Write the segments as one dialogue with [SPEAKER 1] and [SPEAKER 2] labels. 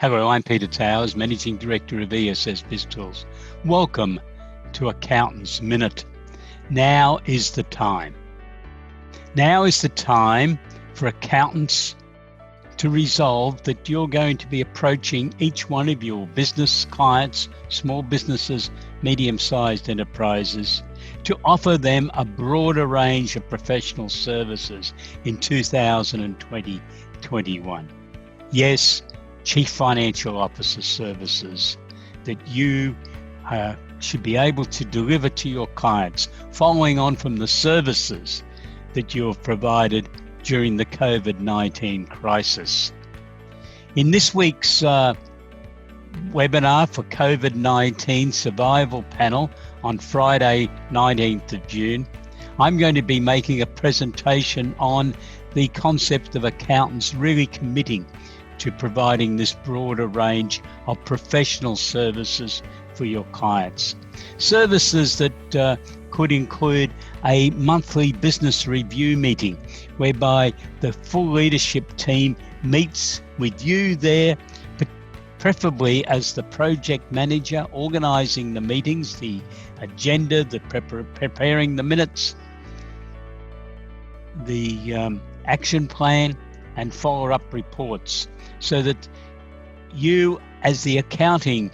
[SPEAKER 1] Hello, I'm Peter Towers, Managing Director of ESS BIZTOOls. Welcome to Accountants Minute. Now is the time. Now is the time for accountants to resolve that you're going to be approaching each one of your business clients, small businesses, medium-sized enterprises, to offer them a broader range of professional services in 2020-21. Yes, Chief Financial Officer services that you should be able to deliver to your clients, following on from the services that you have provided during the COVID-19 crisis. In this week's webinar for COVID-19 Survival Panel on Friday, 19th of June, I'm going to be making a presentation on the concept of accountants really committing to providing this broader range of professional services for your clients. Services that could include a monthly business review meeting whereby the full leadership team meets with you there, preferably as the project manager, organising the meetings, the agenda, the preparing the minutes, the action plan and follow-up reports, so that you as the accounting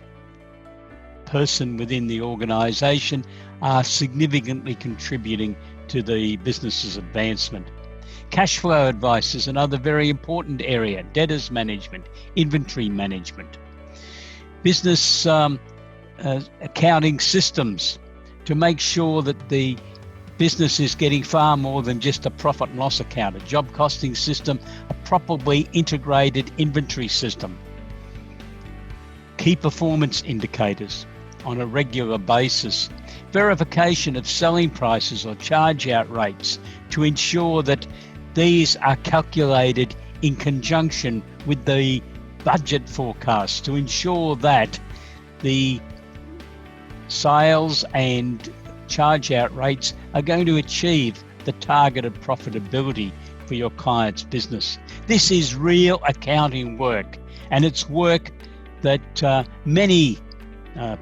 [SPEAKER 1] person within the organisation are significantly contributing to the business's advancement. Cash flow advice is another very important area. Debtors management, inventory management, business accounting systems to make sure that the business is getting far more than just a profit and loss account, a job costing system, a properly integrated inventory system, key performance indicators on a regular basis, verification of selling prices or charge out rates to ensure that these are calculated in conjunction with the budget forecast to ensure that the sales and charge out rates are going to achieve the targeted profitability for your client's business. This is real accounting work, and it's work that many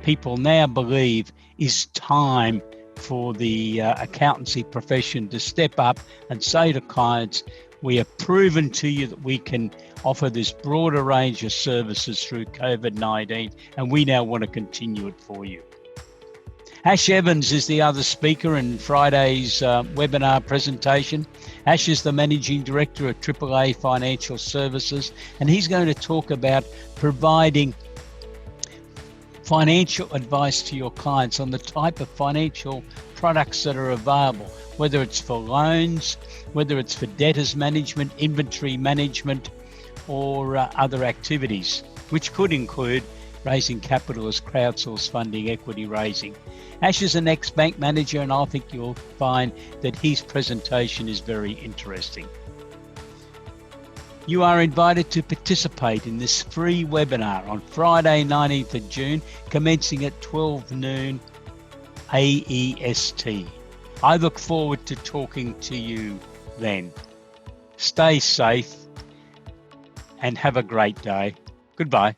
[SPEAKER 1] people now believe is time for the accountancy profession to step up and say to clients, we have proven to you that we can offer this broader range of services through COVID-19, and we now want to continue it for you. Ash Evans is the other speaker in Friday's webinar presentation. Ash is the Managing Director of AAA Financial Services, and he's going to talk about providing financial advice to your clients on the type of financial products that are available, whether it's for loans, whether it's for debtors management, inventory management, or other activities, which could include raising capital as crowdsource funding, equity raising. Ash is an ex-bank manager, and I think you'll find that his presentation is very interesting. You are invited to participate in this free webinar on Friday, 19th of June, commencing at 12 noon AEST. I look forward to talking to you then. Stay safe and have a great day. Goodbye.